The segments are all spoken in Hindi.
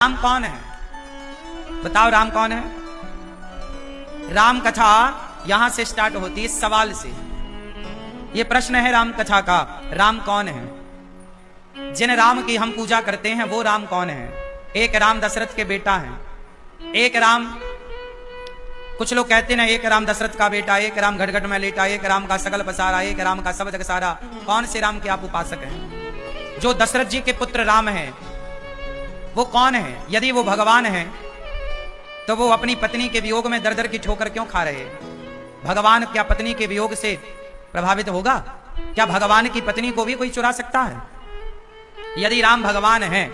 राम कौन है? बताओ राम कौन है? राम कथा यहां से स्टार्ट होती है सवाल से। यह प्रश्न है राम कथा का, राम कौन है? जिन राम की हम पूजा करते हैं वो राम कौन है? एक राम दशरथ के बेटा है, एक राम, कुछ लोग कहते हैं एक राम दशरथ का बेटा, एक राम घटघट में लेटा, एक राम का सकल पसारा, एक राम का सब जग सारा। कौन से राम के आप उपासक हैं? जो दशरथ जी के पुत्र राम हैं वो कौन है? यदि वो भगवान है तो वो अपनी पत्नी के वियोग में दर दर की ठोकर क्यों खा रहे हैं? भगवान क्या पत्नी के वियोग से प्रभावित होगा? क्या भगवान की पत्नी को भी कोई चुरा सकता है? यदि राम भगवान है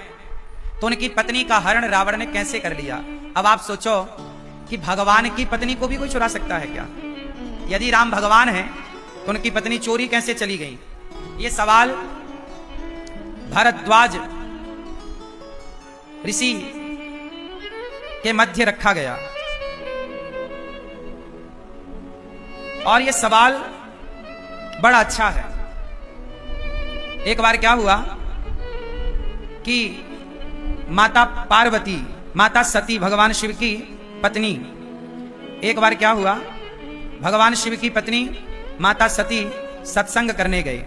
तो उनकी पत्नी का हरण रावण ने कैसे कर लिया? अब आप सोचो कि भगवान की पत्नी को भी कोई चुरा सकता है क्या? यदि राम भगवान है तो उनकी पत्नी चोरी कैसे चली गई? ये सवाल भारद्वाज ऋषि के मध्य रखा गया और यह सवाल बड़ा अच्छा है। एक बार क्या हुआ कि माता पार्वती, माता सती, भगवान शिव की पत्नी, एक बार क्या हुआ, भगवान शिव की पत्नी माता सती सत्संग करने गए।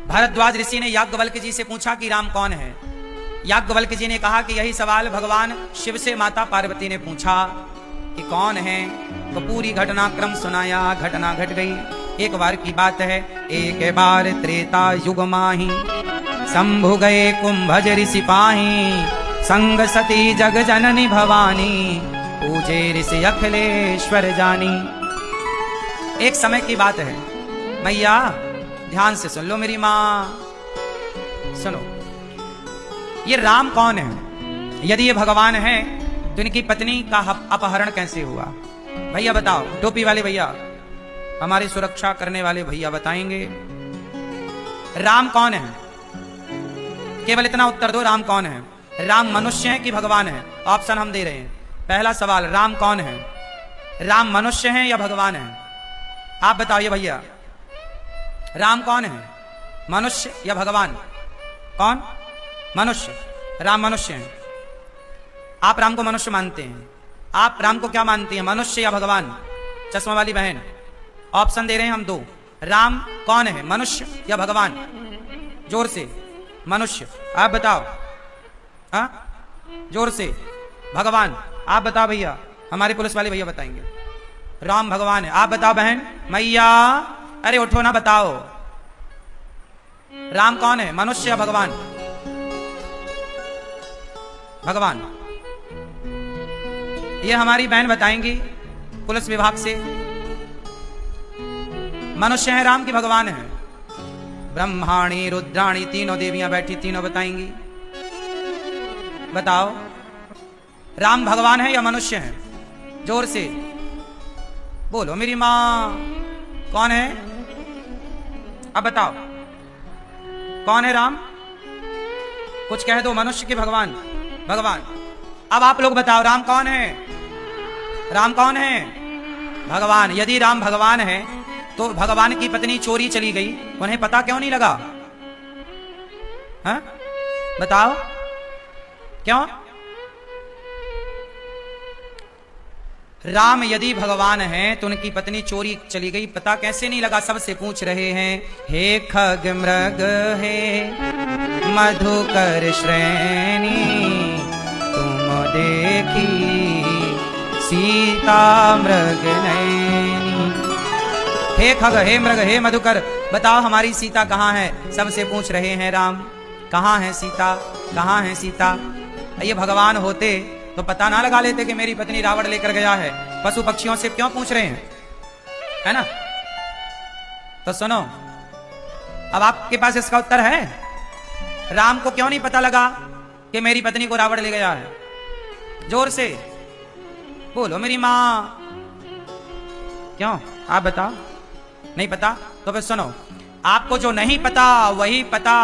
भारद्वाज ऋषि ने याज्ञवल्क्य जी से पूछा कि राम कौन है? याज्ञवल्क्य जी ने कहा कि यही सवाल भगवान शिव से माता पार्वती ने पूछा कि कौन है, तो पूरी घटनाक्रम सुनाया। घटना घट गई। एक बार की बात है, एक बार त्रेता युग माही, शंभु गए कुंभज ऋषि पाही, संग सती जग जननी भवानी, पूजे ऋषि अखिलेश्वर जानी। एक समय की बात है, मैया ध्यान से सुन लो मेरी मां, सुनो। ये राम कौन है? यदि ये भगवान है तो इनकी पत्नी का अपहरण कैसे हुआ? भैया बताओ, टोपी वाले भैया, हमारी सुरक्षा करने वाले भैया बताएंगे राम कौन है? केवल इतना उत्तर दो, राम कौन है? राम मनुष्य है कि भगवान है? ऑप्शन हम दे रहे हैं। पहला सवाल, राम कौन है? राम मनुष्य है या भगवान है? आप बताइए भैया, राम कौन है? मनुष्य या भगवान? कौन? मनुष्य। राम मनुष्य है। आप राम को मनुष्य मानते हैं, आप राम को क्या मानते हैं, मनुष्य या भगवान? चश्मा वाली बहन, ऑप्शन दे रहे हैं हम दो। राम कौन है, मनुष्य या भगवान? जोर से। मनुष्य। आप बताओ। हाँ, जोर से। भगवान। आप बताओ भैया, हमारे पुलिस वाले भैया बताएंगे। राम भगवान है। आप बताओ बहन। मैया अरे उठो ना, बताओ राम कौन है, मनुष्य या भगवान? भगवान। ये हमारी बहन बताएंगी पुलिस विभाग से, मनुष्य है राम की भगवान है? ब्रह्माणी रुद्राणी तीनों देवियां बैठी, तीनों बताएंगी। बताओ राम भगवान है या मनुष्य है? जोर से बोलो मेरी मां, कौन है? अब बताओ कौन है राम? कुछ कह दो, मनुष्य के भगवान? भगवान। अब आप लोग बताओ राम कौन है? राम कौन है? भगवान। यदि राम भगवान है तो भगवान की पत्नी चोरी चली गई, उन्हें पता क्यों नहीं लगा? हाँ? बताओ क्यों? राम यदि भगवान है तो उनकी पत्नी चोरी चली गई, पता कैसे नहीं लगा? सबसे पूछ रहे हैं, हे खग मृग हे मधुकर श्रेणी, तुम देखी सीता मृग नैनी। हे खग, हे मृग, हे मधुकर, बताओ हमारी सीता कहाँ है? सबसे पूछ रहे हैं राम, कहाँ है सीता, कहाँ है सीता? ये भगवान होते तो पता ना लगा लेते कि मेरी पत्नी रावण लेकर गया है? पशु पक्षियों से क्यों पूछ रहे हैं, है ना? तो सुनो, अब आपके पास इसका उत्तर है। राम को क्यों नहीं पता लगा कि मेरी पत्नी को रावण ले गया है? जोर से बोलो मेरी मां, क्यों? आप बताओ। नहीं पता तो फिर सुनो, आपको जो नहीं पता वही पता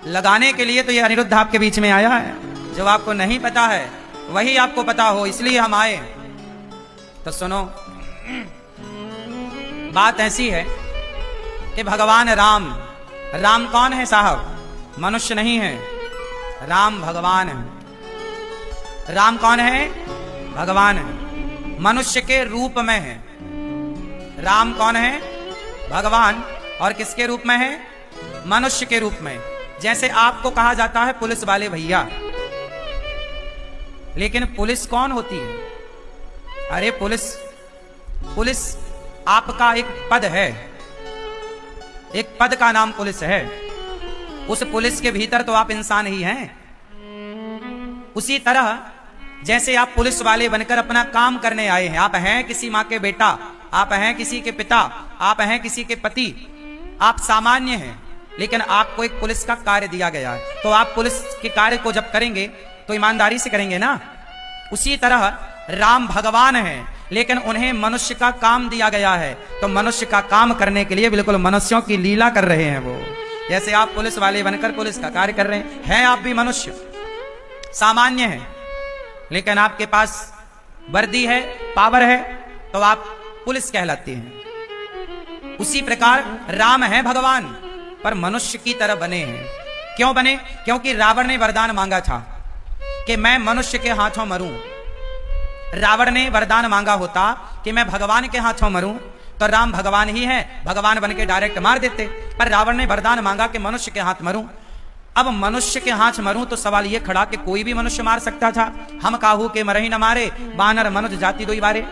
लगाने के लिए तो ये अनिरुद्ध आपके बीच में आया है। जो आपको नहीं पता है वही आपको पता हो, इसलिए हम आए। तो सुनो, बात ऐसी है कि भगवान राम, राम कौन है साहब? मनुष्य नहीं है, राम भगवान है। राम कौन है? भगवान है, मनुष्य के रूप में है। राम कौन है? भगवान। और किसके रूप में है? मनुष्य के रूप में। जैसे आपको कहा जाता है पुलिस वाले भैया, लेकिन पुलिस कौन होती है? अरे पुलिस आपका एक पद है, एक पद का नाम पुलिस है। उस पुलिस के भीतर तो आप इंसान ही हैं। उसी तरह जैसे आप पुलिस वाले बनकर अपना काम करने आए हैं, आप हैं किसी माँ के बेटा, आप हैं किसी के पिता, आप हैं किसी के पति, आप सामान्य हैं, लेकिन आपको एक पुलिस का कार्य दिया गया है। तो आप पुलिस के कार्य को जब करेंगे तो ईमानदारी से करेंगे ना। उसी तरह राम भगवान है, लेकिन उन्हें मनुष्य का काम दिया गया है, तो मनुष्य का काम करने के लिए बिल्कुल मनुष्यों की लीला कर रहे हैं वो। जैसे आप पुलिस वाले बनकर पुलिस का कार्य कर रहे हैं, आप भी मनुष्य सामान्य हैं, लेकिन आपके पास वर्दी है, पावर है, तो आप पुलिस कहलाते हैं। उसी प्रकार राम है भगवान, पर मनुष्य की तरह बने हैं। क्यों बने? क्योंकि रावण ने वरदान मांगा था कि मैं मनुष्य के हाथों मरूं। रावण ने वरदान मांगा होता कि मैं भगवान के हाथों मरूं, तो राम भगवान ही है, भगवान बन के डायरेक्ट मार देते। पर रावण ने वरदान मांगा कि मनुष्य के हाथ मरूं। अब मनुष्य के हाथ मरूं तो सवाल यह खड़ा कि कोई भी मनुष्य मार सकता था। हम काहू के मरही न मारे, बानर मनुज जाति दोई बारे।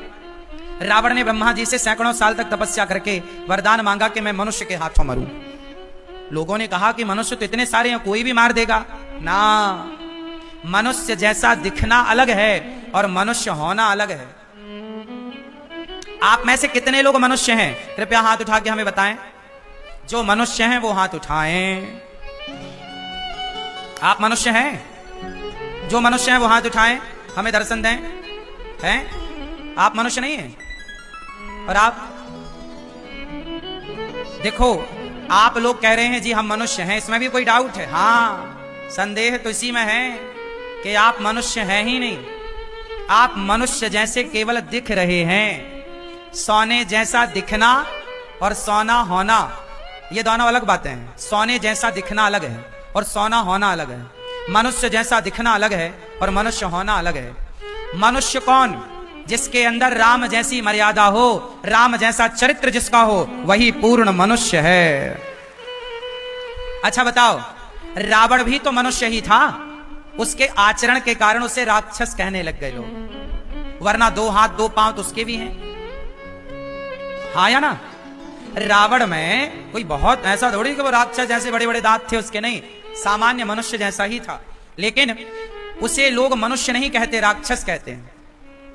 रावण ने ब्रह्मा जी से सैकड़ों साल तक तपस्या करके वरदान मांगा कि मैं मनुष्य के हाथों मरूं। लोगों ने कहा कि मनुष्य तो इतने सारे हैं, कोई भी मार देगा ना। मनुष्य जैसा दिखना अलग है और मनुष्य होना अलग है। आप में से कितने लोग मनुष्य हैं? कृपया हाथ उठा के हमें बताएं। जो मनुष्य हैं वो हाथ उठाएं। आप मनुष्य हैं? जो मनुष्य हैं वो हाथ उठाएं, हमें दर्शन दें। हैं? आप मनुष्य नहीं हैं? और आप देखो, आप लोग कह रहे हैं जी हम मनुष्य हैं, इसमें भी कोई डाउट है? हाँ, संदेह तो इसी में है कि आप मनुष्य हैं ही नहीं। आप मनुष्य जैसे केवल दिख रहे हैं। सोने जैसा दिखना और सोना होना, ये दोनों अलग बातें हैं। सोने जैसा दिखना अलग है और सोना होना अलग है। मनुष्य जैसा दिखना अलग है और मनुष्य होना अलग है। मनुष्य कौन? जिसके अंदर राम जैसी मर्यादा हो, राम जैसा चरित्र जिसका हो, वही पूर्ण मनुष्य है। अच्छा बताओ, रावण भी तो मनुष्य ही था। उसके आचरण के कारण उसे राक्षस कहने लग गए लोग, वरना 2 हाथ 2 पांव तो उसके भी हैं। हाँ या ना? रावण में कोई बहुत ऐसा थोड़ी कि वो राक्षस जैसे बड़े बड़े दांत थे उसके, नहीं, सामान्य मनुष्य जैसा ही था। लेकिन उसे लोग मनुष्य नहीं कहते, राक्षस कहते हैं।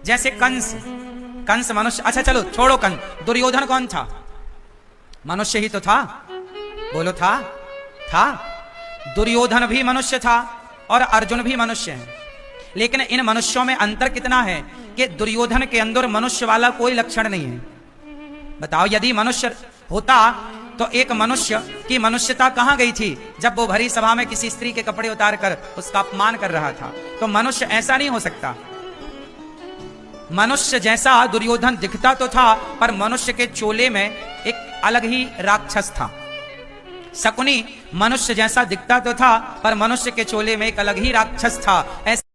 जैसे कंस मनुष्य, अच्छा चलो छोड़ो कंस, दुर्योधन कौन था? मनुष्य ही तो था। बोलो था। दुर्योधन भी मनुष्य था और अर्जुन भी मनुष्य है। लेकिन इन मनुष्यों में अंतर कितना है कि दुर्योधन के अंदर मनुष्य वाला कोई लक्षण नहीं है। बताओ, यदि मनुष्य होता तो एक मनुष्य की मनुष्यता कहां गई थी जब वो भरी सभा में किसी स्त्री के कपड़े उतार कर उसका अपमान कर रहा था? तो मनुष्य ऐसा नहीं हो सकता। मनुष्य जैसा दुर्योधन दिखता तो था, पर मनुष्य के चोले में एक अलग ही राक्षस था। शकुनी मनुष्य जैसा दिखता तो था, पर मनुष्य के चोले में एक अलग ही राक्षस था। ऐसा